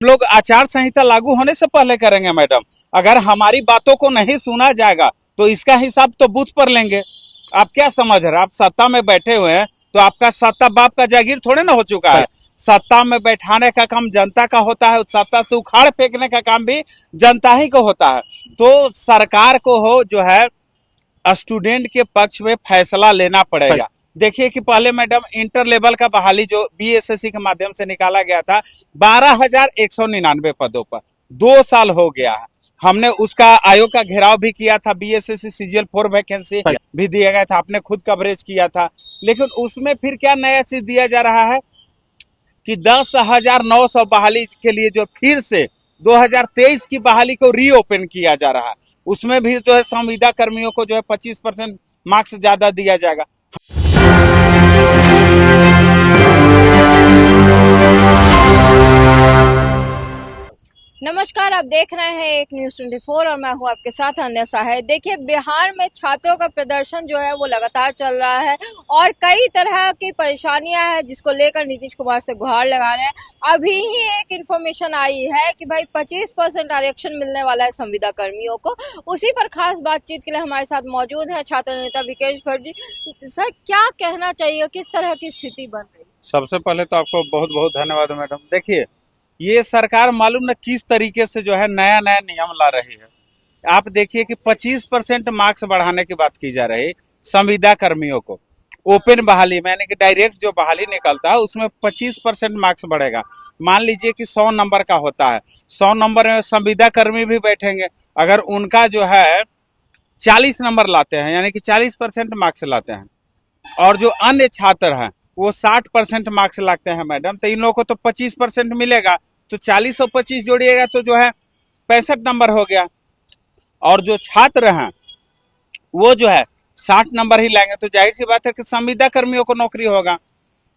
लोग आचार संहिता लागू होने से पहले करेंगे मैडम। अगर हमारी बातों को नहीं सुना जाएगा तो इसका हिसाब तो बूथ पर लेंगे। आप क्या समझ रहे हैं? आप सत्ता में बैठे हुए हैं तो आपका सत्ता बाप का जागीर थोड़े ना हो चुका है। सत्ता में बैठाने का काम जनता का होता है, सत्ता से उखाड़ फेंकने का काम भी जनता ही को होता है। तो सरकार को हो जो है स्टूडेंट के पक्ष में फैसला लेना पड़ेगा। देखिए कि पहले मैडम इंटर लेवल का बहाली जो बीएसएससी के माध्यम से निकाला गया था 12,199 पदों पर 2 साल हो गया है। हमने उसका आयोग का घेराव भी किया था, बीएसएससी सीजीएल 4 वैकेंसी भी दिया गया था, आपने खुद कवरेज किया था। लेकिन उसमें फिर क्या नया चीज दिया जा रहा है कि 10,900 बहाली के लिए जो फिर से 2023 की बहाली को रीओपन किया जा रहा है। उसमें भी जो है संविदा कर्मियों को जो है 25% मार्क्स ज्यादा दिया जाएगा। नमस्कार, आप देख रहे हैं एक न्यूज़ 24 और मैं हूं आपके साथ अन्य साहे। देखिए, बिहार में छात्रों का प्रदर्शन जो है वो लगातार चल रहा है और कई तरह की परेशानियां हैं जिसको लेकर नीतीश कुमार से गुहार लगा रहे हैं। अभी ही एक इन्फॉर्मेशन आई है कि भाई 25% आरक्षण मिलने वाला है संविदा कर्मियों को। उसी पर खास बातचीत के लिए हमारे साथ मौजूद है छात्र नेता विकेश भट्ट जी। सर, क्या कहना चाहिए, किस तरह की स्थिति बन रही? सबसे पहले तो आपको बहुत बहुत धन्यवाद मैडम। देखिए, ये सरकार मालूम न किस तरीके से जो है नया नया नियम ला रही है। आप देखिए कि 25% मार्क्स बढ़ाने की बात की जा रही संविदा कर्मियों को। ओपन बहाली में यानी कि डायरेक्ट जो बहाली निकलता है उसमें 25% मार्क्स बढ़ेगा। मान लीजिए कि 100 नंबर का होता है, 100 नंबर में संविदा कर्मी भी बैठेंगे। अगर उनका जो है 40 नंबर लाते हैं यानी कि 40% मार्क्स लाते हैं और जो अन्य छात्र हैं वो 60% मार्क्स लाते हैं मैडम, तो इन लोगों को तो 25% मिलेगा। तो 40 और 25 जोड़िएगा तो जो है 65 नंबर हो गया। और जो छात्र हैं वो जो है 60 नंबर ही लाएंगे। तो जाहिर सी बात है कि संविदा कर्मियों को नौकरी होगा।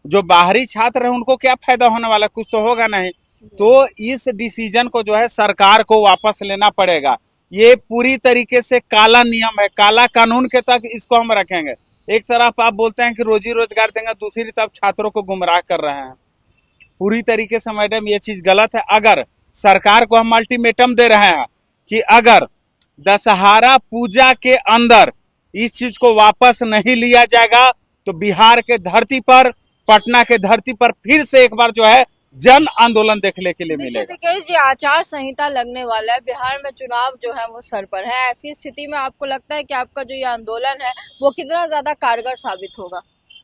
जो बाहरी छात्र हैं उनको क्या फायदा होने वाला, कुछ तो होगा नहीं। तो इस डिसीजन को जो है सरकार को वापस लेना पड़ेगा। ये पूरी तरीके से काला नियम है, काला कानून के तक इसको हम रखेंगे। एक तरफ आप बोलते हैं कि रोजी रोजगार देंगे, दूसरी तरफ छात्रों को गुमराह कर रहे हैं। पूरी तरीके से मैडम ये चीज गलत है। अगर सरकार को हम अल्टीमेटम दे रहे हैं कि अगर दशहरा पूजा के अंदर इस चीज को वापस नहीं लिया जाएगा तो बिहार के धरती पर, पटना के धरती पर फिर से एक बार जो है जन आंदोलन देखने के लिए मिलेगा। विकेश जी, आचार संहिता लगने वाला है, बिहार में चुनाव जो है वो सर पर है। ऐसी स्थिति में आपको लगता है कि आपका जो ये आंदोलन है वो कितना ज्यादा कारगर साबित होगा?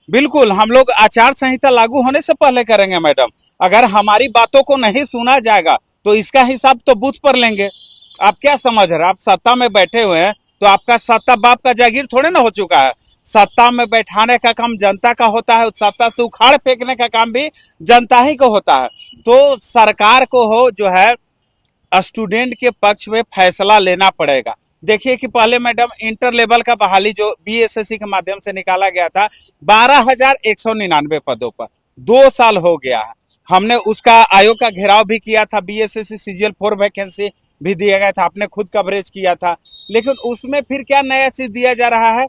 बिल्कुल, हम लोग आचार संहिता लागू होने से पहले करेंगे मैडम। अगर हमारी बातों को नहीं सुना जाएगा तो इसका हिसाब तो बूथ पर लेंगे। आप क्या समझ रहे हैं? आप सत्ता में बैठे हुए हैं तो आपका सत्ता बाप का जागीर थोड़े ना हो चुका है। सत्ता में बैठाने का काम जनता का होता है, सत्ता से उखाड़ फेंकने का काम भी जनता ही को होता है। तो सरकार को हो जो है स्टूडेंट के पक्ष में फैसला लेना पड़ेगा। देखिए कि पहले मैडम इंटर लेवल का बहाली जो बीएसएससी के माध्यम से निकाला गया था 12,199 पदों पर 2 साल हो गया है। हमने उसका आयोग का घेराव भी किया था, बीएसएससी सीजीएल 4 वैकेंसी भी दिया गया था, आपने खुद कवरेज किया था। लेकिन उसमें फिर क्या नया चीज दिया जा रहा है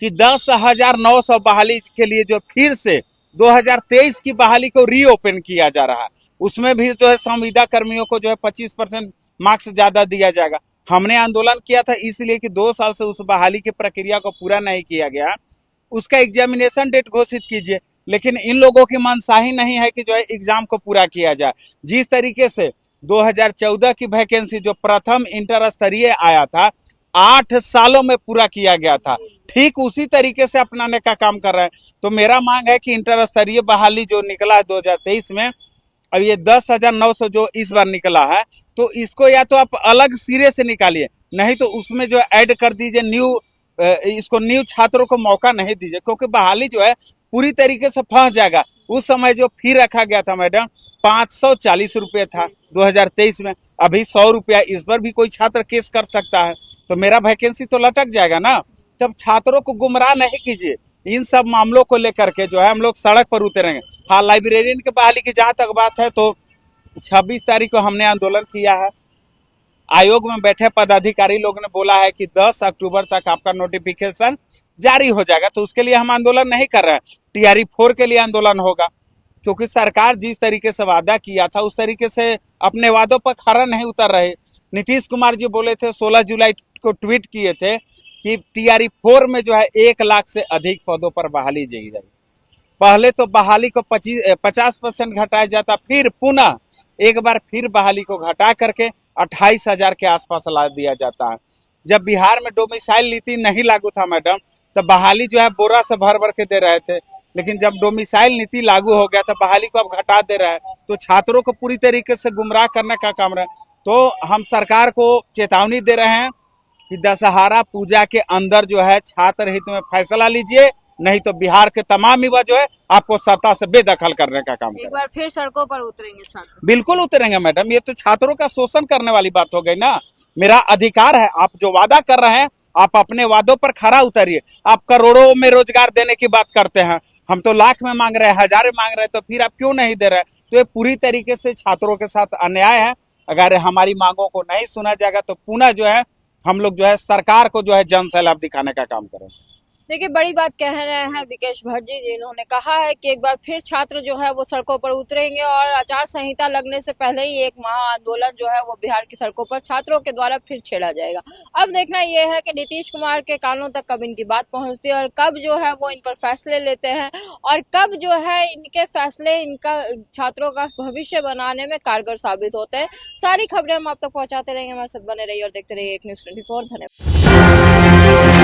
कि 10,900 बहाली के लिए जो फिर से 2023 की बहाली को रीओपन किया जा रहा है। उसमें भी जो है संविदा कर्मियों को जो है 25% मार्क्स ज्यादा दिया जाएगा। हमने आंदोलन किया था इसलिए कि 2 साल से उस बहाली की प्रक्रिया को पूरा नहीं किया गया। उसका एग्जामिनेशन डेट घोषित कीजिए। लेकिन इन लोगों की मनसाही नहीं है कि जो है एग्जाम को पूरा किया जाए। जिस तरीके से 2014 की वैकेंसी जो प्रथम इंटर स्तरीय आया था 8 सालों में पूरा किया गया था, ठीक उसी तरीके से अपनाने का काम कर रहे हैं। तो मेरा मांग है कि इंटर स्तरीय बहाली जो निकला है 2023 में, अब ये 10,900 जो इस बार निकला है, तो इसको या तो आप अलग सिरे से निकालिए, नहीं तो उसमें जो ऐड कर दीजिए इसको न्यू छात्रों को मौका नहीं दीजिए। क्योंकि बहाली जो है पूरी तरीके से फंस जाएगा। उस समय जो फी रखा गया था मैडम 540 रुपये था 2023 में, अभी 100 रुपया। इस पर भी कोई छात्र केस कर सकता है, तो मेरा वैकेंसी तो लटक जाएगा ना। तब छात्रों को गुमराह नहीं कीजिए। इन सब मामलों को लेकर के जो है हम लोग सड़क पर उतरेंगे। हाँ, लाइब्रेरियन के बहाली की जहाँ तक बात है तो 26 तारीख को हमने आंदोलन किया है। आयोग में बैठे पदाधिकारी लोग ने बोला है कि 10 अक्टूबर तक आपका नोटिफिकेशन जारी हो जाएगा। तो उसके लिए हम आंदोलन नहीं कर रहे हैं, टीआरई 4 के लिए आंदोलन होगा। क्योंकि सरकार जिस तरीके से वादा किया था उस तरीके से अपने वादों पर खरा नहीं उतर रहे। नीतीश कुमार जी बोले थे, 16 जुलाई को ट्वीट किए थे कि टीआरई 4 में जो है 1 लाख से अधिक पदों पर बहाली की जाएगी। पहले तो बहाली को 50% घटाया जाता, फिर पुनः एक बार फिर बहाली को घटा करके 28,000 के आसपास ला दिया जाता है। जब बिहार में डोमिसाइल नीति नहीं लागू था मैडम, तो बहाली जो है बोरा से भर भर के दे रहे थे, लेकिन जब डोमिसाइल नीति लागू हो गया तो बहाली को अब घटा दे रहा है, तो छात्रों को पूरी तरीके से गुमराह करने का काम रहा है। तो हम सरकार को चेतावनी दे रहे हैं कि दशहरा पूजा के अंदर जो है छात्र हित में फैसला लीजिए, नहीं तो बिहार के तमाम युवा जो है आपको सत्ता से बेदखल करने का काम एक करें। बार फिर सड़कों पर उतरेंगे छात्र? बिल्कुल उतरेंगे मैडम, ये तो छात्रों का शोषण करने वाली बात हो गई ना। मेरा अधिकार है, आप जो वादा कर रहे हैं आप अपने वादों पर खरा उतरिए। आप करोड़ों में रोजगार देने की बात करते हैं, हम तो लाख में मांग रहे हैं, हजारों मांग रहे हैं, तो फिर आप क्यों नहीं दे रहे? तो ये पूरी तरीके से छात्रों के साथ अन्याय है। अगर हमारी मांगों को नहीं सुना जाएगा तो पुनः जो है हम लोग जो है सरकार को जो है जन सैलाब दिखाने का काम करें। देखिए, बड़ी बात कह रहे हैं विकेश भट्ट जी, जिन्होंने कहा है कि एक बार फिर छात्र जो है वो सड़कों पर उतरेंगे और आचार संहिता लगने से पहले ही एक महा आंदोलन जो है वो बिहार की सड़कों पर छात्रों के द्वारा फिर छेड़ा जाएगा। अब देखना यह है कि नीतीश कुमार के कानों तक कब इनकी बात पहुंचती है और कब जो है वो इन पर फैसले लेते हैं और कब जो है इनके फैसले इनका छात्रों का भविष्य बनाने में कारगर साबित होते हैं। सारी खबरें हम आप तक पहुंचाते रहेंगे, हमारे साथ बने रहिए और देखते रहिए एक न्यूज़ 24। धन्यवाद।